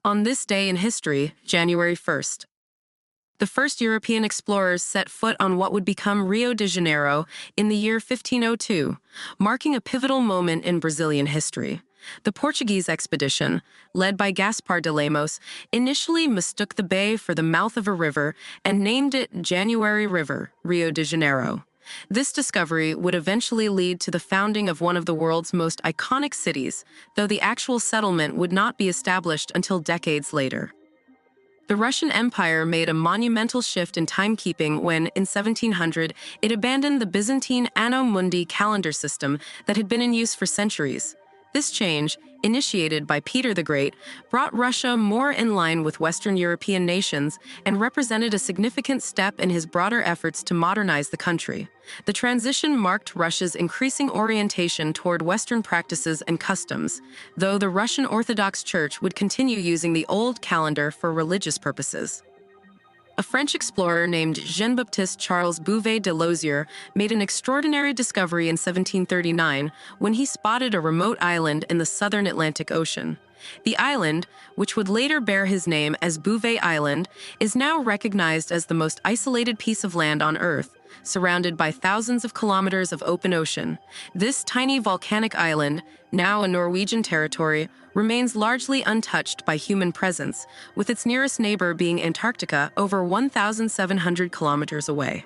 On this day in history, January 1st, the first European explorers set foot on what would become Rio de Janeiro in the year 1502, marking a pivotal moment in Brazilian history. The Portuguese expedition, led by Gaspar de Lemos, initially mistook the bay for the mouth of a river and named it January River, Rio de Janeiro. This discovery would eventually lead to the founding of one of the world's most iconic cities, though the actual settlement would not be established until decades later. The Russian Empire made a monumental shift in timekeeping when, in 1700, it abandoned the Byzantine Anno Mundi calendar system that had been in use for centuries. This change, initiated by Peter the Great, brought Russia more in line with Western European nations and represented a significant step in his broader efforts to modernize the country. The transition marked Russia's increasing orientation toward Western practices and customs, though the Russian Orthodox Church would continue using the old calendar for religious purposes. A French explorer named Jean-Baptiste Charles Bouvet de Lozier made an extraordinary discovery in 1739 when he spotted a remote island in the southern Atlantic Ocean. The island, which would later bear his name as Bouvet Island, is now recognized as the most isolated piece of land on Earth, surrounded by thousands of kilometers of open ocean. This tiny volcanic island, now a Norwegian territory, remains largely untouched by human presence, with its nearest neighbor being Antarctica over 1,700 kilometers away.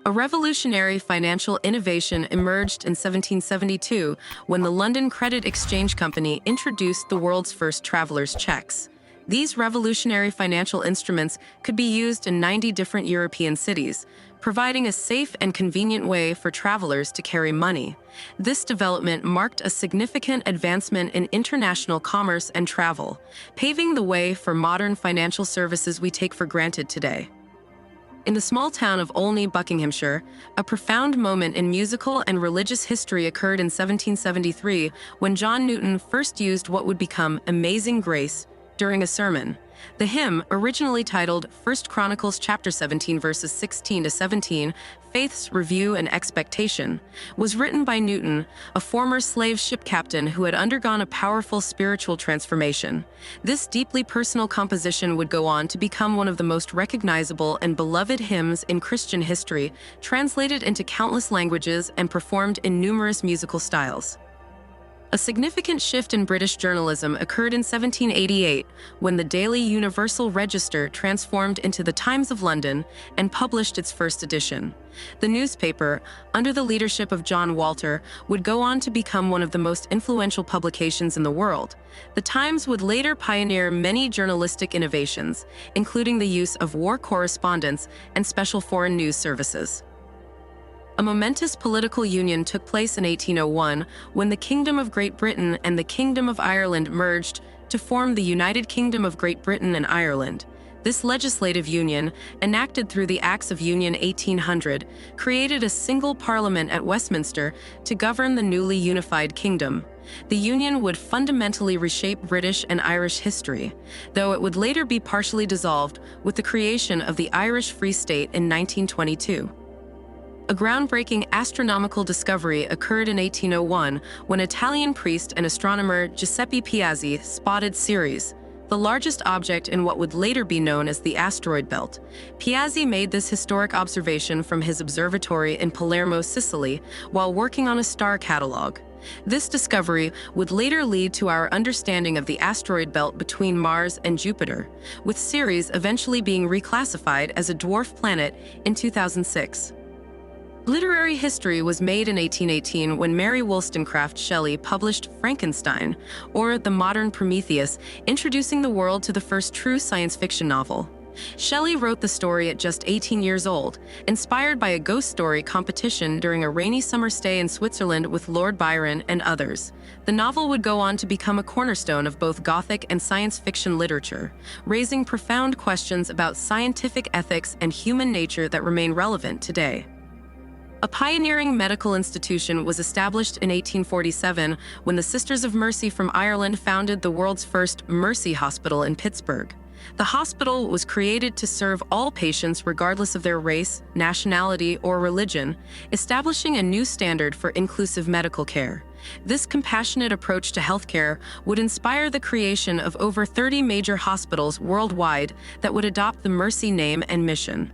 A revolutionary financial innovation emerged in 1772 when the London Credit Exchange Company introduced the world's first traveler's checks. These revolutionary financial instruments could be used in 90 different European cities, providing a safe and convenient way for travelers to carry money. This development marked a significant advancement in international commerce and travel, paving the way for modern financial services we take for granted today. In the small town of Olney, Buckinghamshire, a profound moment in musical and religious history occurred in 1773 when John Newton first used what would become Amazing Grace during a sermon. The hymn, originally titled 1 Chronicles chapter 17 verses 16 to 17, Faith's Review and Expectation, was written by Newton, a former slave ship captain who had undergone a powerful spiritual transformation. This deeply personal composition would go on to become one of the most recognizable and beloved hymns in Christian history, translated into countless languages and performed in numerous musical styles. A significant shift in British journalism occurred in 1788 when the Daily Universal Register transformed into the Times of London and published its first edition. The newspaper, under the leadership of John Walter, would go on to become one of the most influential publications in the world. The Times would later pioneer many journalistic innovations, including the use of war correspondence and special foreign news services. A momentous political union took place in 1801 when the Kingdom of Great Britain and the Kingdom of Ireland merged to form the United Kingdom of Great Britain and Ireland. This legislative union, enacted through the Acts of Union 1800, created a single parliament at Westminster to govern the newly unified kingdom. The union would fundamentally reshape British and Irish history, though it would later be partially dissolved with the creation of the Irish Free State in 1922. A groundbreaking astronomical discovery occurred in 1801 when Italian priest and astronomer Giuseppe Piazzi spotted Ceres, the largest object in what would later be known as the asteroid belt. Piazzi made this historic observation from his observatory in Palermo, Sicily, while working on a star catalog. This discovery would later lead to our understanding of the asteroid belt between Mars and Jupiter, with Ceres eventually being reclassified as a dwarf planet in 2006. Literary history was made in 1818 when Mary Wollstonecraft Shelley published Frankenstein, or The Modern Prometheus, introducing the world to the first true science fiction novel. Shelley wrote the story at just 18 years old, inspired by a ghost story competition during a rainy summer stay in Switzerland with Lord Byron and others. The novel would go on to become a cornerstone of both Gothic and science fiction literature, raising profound questions about scientific ethics and human nature that remain relevant today. A pioneering medical institution was established in 1847 when the Sisters of Mercy from Ireland founded the world's first Mercy Hospital in Pittsburgh. The hospital was created to serve all patients regardless of their race, nationality, or religion, establishing a new standard for inclusive medical care. This compassionate approach to healthcare would inspire the creation of over 30 major hospitals worldwide that would adopt the Mercy name and mission.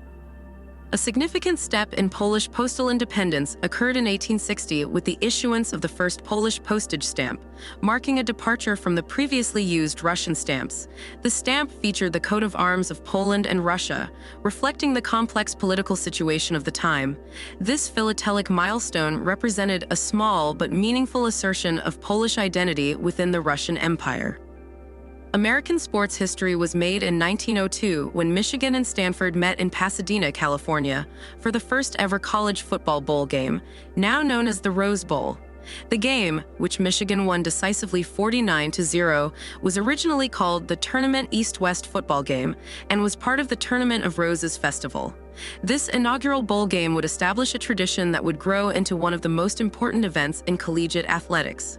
A significant step in Polish postal independence occurred in 1860 with the issuance of the first Polish postage stamp, marking a departure from the previously used Russian stamps. The stamp featured the coat of arms of Poland and Russia, reflecting the complex political situation of the time. This philatelic milestone represented a small but meaningful assertion of Polish identity within the Russian Empire. American sports history was made in 1902 when Michigan and Stanford met in Pasadena, California, for the first ever college football bowl game, now known as the Rose Bowl. The game, which Michigan won decisively 49-0, was originally called the Tournament East-West Football Game and was part of the Tournament of Roses Festival. This inaugural bowl game would establish a tradition that would grow into one of the most important events in collegiate athletics.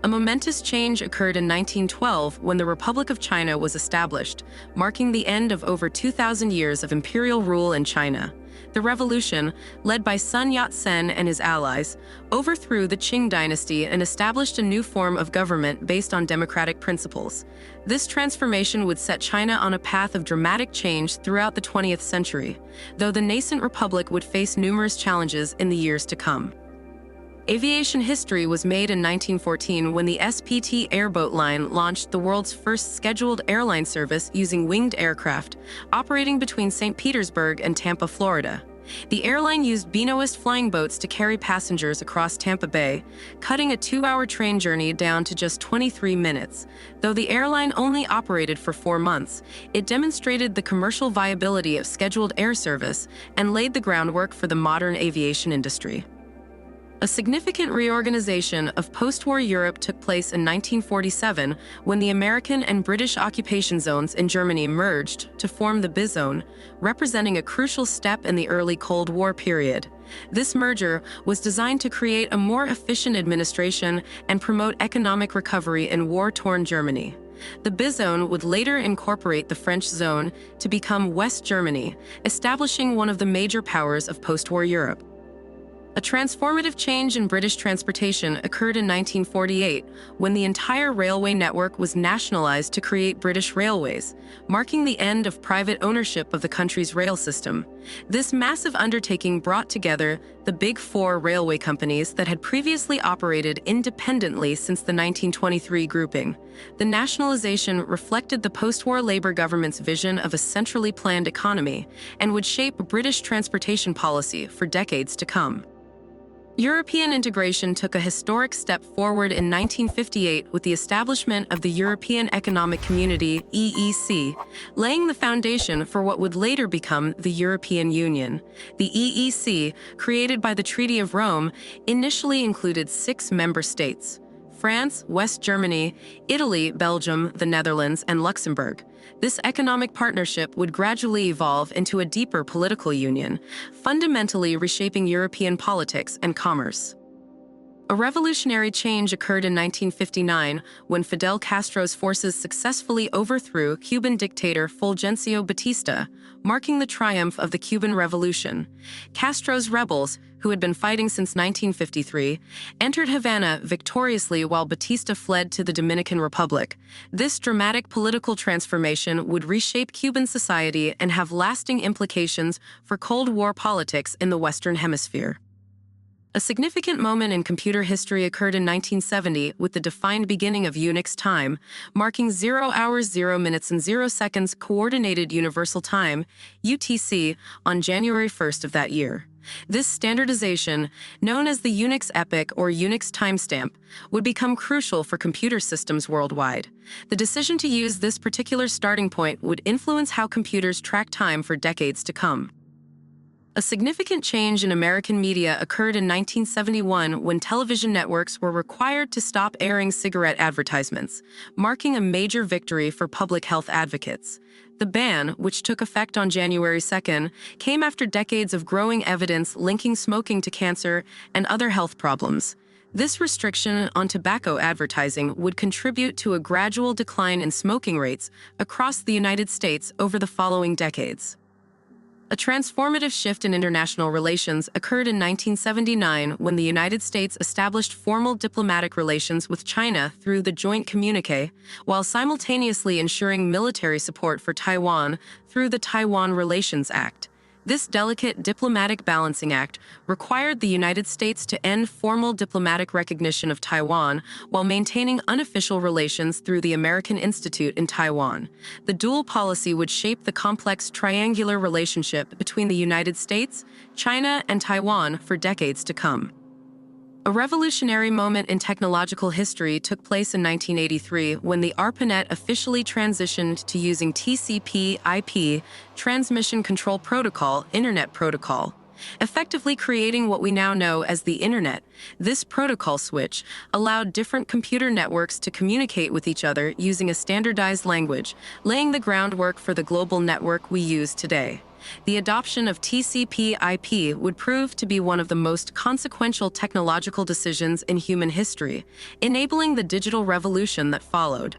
A momentous change occurred in 1912 when the Republic of China was established, marking the end of over 2,000 years of imperial rule in China. The revolution, led by Sun Yat-sen and his allies, overthrew the Qing dynasty and established a new form of government based on democratic principles. This transformation would set China on a path of dramatic change throughout the 20th century, though the nascent republic would face numerous challenges in the years to come. Aviation history was made in 1914 when the SPT airboat line launched the world's first scheduled airline service using winged aircraft, operating between St. Petersburg and Tampa, Florida. The airline used Benoist flying boats to carry passengers across Tampa Bay, cutting a 2-hour train journey down to just 23 minutes. Though the airline only operated for 4 months, it demonstrated the commercial viability of scheduled air service and laid the groundwork for the modern aviation industry. A significant reorganization of post-war Europe took place in 1947 when the American and British occupation zones in Germany merged to form the Bizone, representing a crucial step in the early Cold War period. This merger was designed to create a more efficient administration and promote economic recovery in war-torn Germany. The Bizone would later incorporate the French zone to become West Germany, establishing one of the major powers of post-war Europe. A transformative change in British transportation occurred in 1948 when the entire railway network was nationalized to create British Railways, marking the end of private ownership of the country's rail system. This massive undertaking brought together the Big Four railway companies that had previously operated independently since the 1923 grouping. The nationalization reflected the post-war Labour government's vision of a centrally planned economy and would shape British transportation policy for decades to come. European integration took a historic step forward in 1958 with the establishment of the European Economic Community, EEC, laying the foundation for what would later become the European Union. The EEC, created by the Treaty of Rome, initially included 6 member states: France, West Germany, Italy, Belgium, the Netherlands, and Luxembourg. This economic partnership would gradually evolve into a deeper political union, fundamentally reshaping European politics and commerce. A revolutionary change occurred in 1959 when Fidel Castro's forces successfully overthrew Cuban dictator Fulgencio Batista, marking the triumph of the Cuban Revolution. Castro's rebels, who had been fighting since 1953, entered Havana victoriously while Batista fled to the Dominican Republic. This dramatic political transformation would reshape Cuban society and have lasting implications for Cold War politics in the Western Hemisphere. A significant moment in computer history occurred in 1970 with the defined beginning of Unix time, marking 0 hours 0 minutes and 0 seconds Coordinated Universal Time, UTC, on January 1st of that year. This standardization, known as the Unix epoch or Unix timestamp, would become crucial for computer systems worldwide. The decision to use this particular starting point would influence how computers track time for decades to come. A significant change in American media occurred in 1971 when television networks were required to stop airing cigarette advertisements, marking a major victory for public health advocates. The ban, which took effect on January 2nd, came after decades of growing evidence linking smoking to cancer and other health problems. This restriction on tobacco advertising would contribute to a gradual decline in smoking rates across the United States over the following decades. A transformative shift in international relations occurred in 1979 when the United States established formal diplomatic relations with China through the Joint Communique, while simultaneously ensuring military support for Taiwan through the Taiwan Relations Act. This delicate diplomatic balancing act required the United States to end formal diplomatic recognition of Taiwan while maintaining unofficial relations through the American Institute in Taiwan. The dual policy would shape the complex triangular relationship between the United States, China, and Taiwan for decades to come. A revolutionary moment in technological history took place in 1983 when the ARPANET officially transitioned to using TCP/IP, Transmission Control Protocol, Internet Protocol, effectively creating what we now know as the Internet. This protocol switch allowed different computer networks to communicate with each other using a standardized language, laying the groundwork for the global network we use today. The adoption of TCP/IP would prove to be one of the most consequential technological decisions in human history, enabling the digital revolution that followed.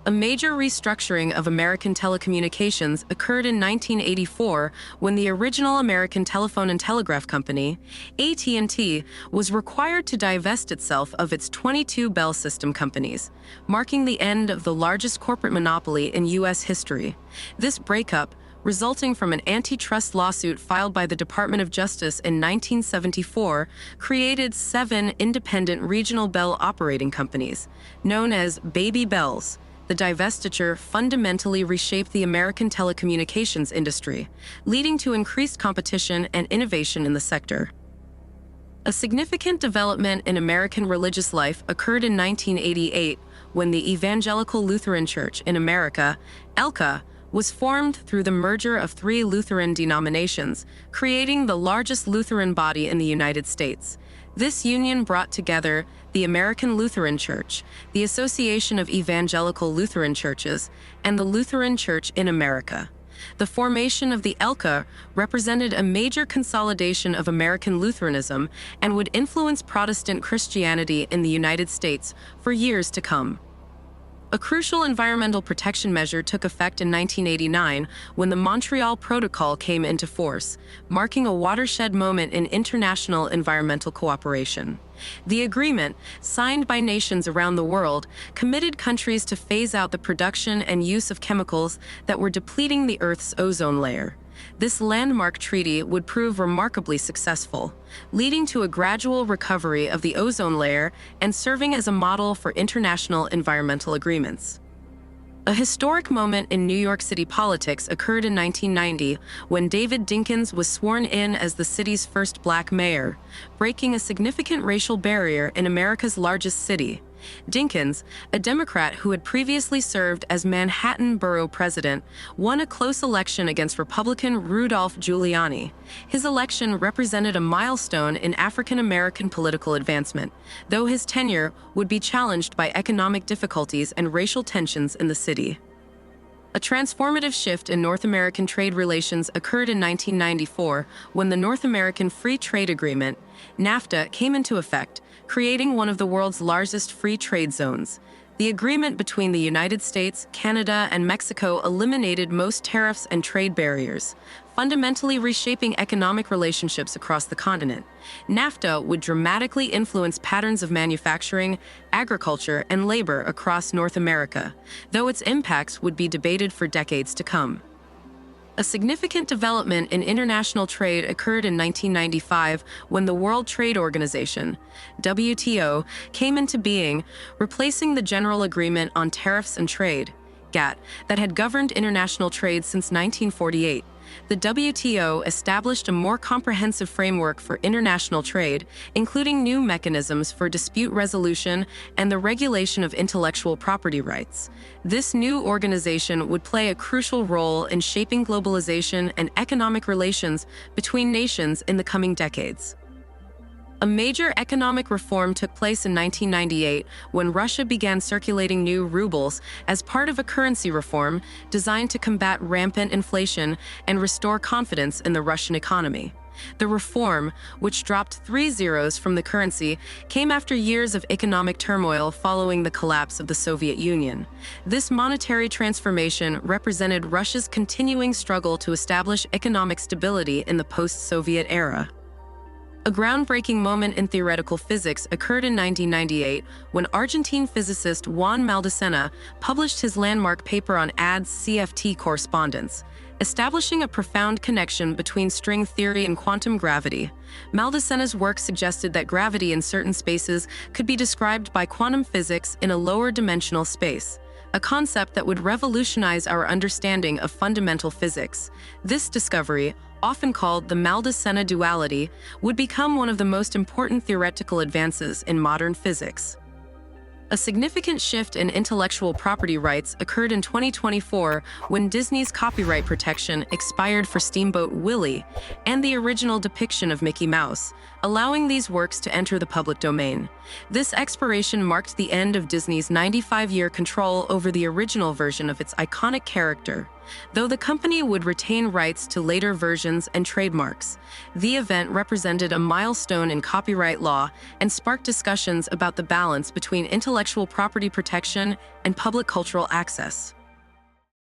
A major restructuring of American telecommunications occurred in 1984 when the original American Telephone and Telegraph Company, AT&T, was required to divest itself of its 22 Bell System companies, marking the end of the largest corporate monopoly in U.S. history. This breakup, resulting from an antitrust lawsuit filed by the Department of Justice in 1974, created 7 independent regional bell operating companies, known as Baby Bells. The divestiture fundamentally reshaped the American telecommunications industry, leading to increased competition and innovation in the sector. A significant development in American religious life occurred in 1988 when the Evangelical Lutheran Church in America, ELCA, was formed through the merger of 3 Lutheran denominations, creating the largest Lutheran body in the United States. This union brought together the American Lutheran Church, the Association of Evangelical Lutheran Churches, and the Lutheran Church in America. The formation of the ELCA represented a major consolidation of American Lutheranism and would influence Protestant Christianity in the United States for years to come. A crucial environmental protection measure took effect in 1989 when the Montreal Protocol came into force, marking a watershed moment in international environmental cooperation. The agreement, signed by nations around the world, committed countries to phase out the production and use of chemicals that were depleting the Earth's ozone layer. This landmark treaty would prove remarkably successful, leading to a gradual recovery of the ozone layer and serving as a model for international environmental agreements. A historic moment in New York City politics occurred in 1990 when David Dinkins was sworn in as the city's first black mayor, breaking a significant racial barrier in America's largest city. Dinkins, a Democrat who had previously served as Manhattan Borough President, won a close election against Republican Rudolph Giuliani. His election represented a milestone in African-American political advancement, though his tenure would be challenged by economic difficulties and racial tensions in the city. A transformative shift in North American trade relations occurred in 1994 when the North American Free Trade Agreement, NAFTA, came into effect, creating one of the world's largest free trade zones. The agreement between the United States, Canada, and Mexico eliminated most tariffs and trade barriers, fundamentally reshaping economic relationships across the continent. NAFTA would dramatically influence patterns of manufacturing, agriculture, and labor across North America, though its impacts would be debated for decades to come. A significant development in international trade occurred in 1995 when the World Trade Organization, WTO, came into being, replacing the General Agreement on Tariffs and Trade, GATT, that had governed international trade since 1948. The WTO established a more comprehensive framework for international trade, including new mechanisms for dispute resolution and the regulation of intellectual property rights. This new organization would play a crucial role in shaping globalization and economic relations between nations in the coming decades. A major economic reform took place in 1998 when Russia began circulating new rubles as part of a currency reform designed to combat rampant inflation and restore confidence in the Russian economy. The reform, which dropped 3 zeros from the currency, came after years of economic turmoil following the collapse of the Soviet Union. This monetary transformation represented Russia's continuing struggle to establish economic stability in the post-Soviet era. A groundbreaking moment in theoretical physics occurred in 1998 when Argentine physicist Juan Maldacena published his landmark paper on ADS-CFT correspondence, establishing a profound connection between string theory and quantum gravity. Maldacena's work suggested that gravity in certain spaces could be described by quantum physics in a lower dimensional space, a concept that would revolutionize our understanding of fundamental physics. This discovery, often called the Maldacena duality, would become one of the most important theoretical advances in modern physics. A significant shift in intellectual property rights occurred in 2024 when Disney's copyright protection expired for Steamboat Willie and the original depiction of Mickey Mouse, allowing these works to enter the public domain. This expiration marked the end of Disney's 95-year control over the original version of its iconic character, though the company would retain rights to later versions and trademarks. The event represented a milestone in copyright law and sparked discussions about the balance between intellectual property protection and public cultural access.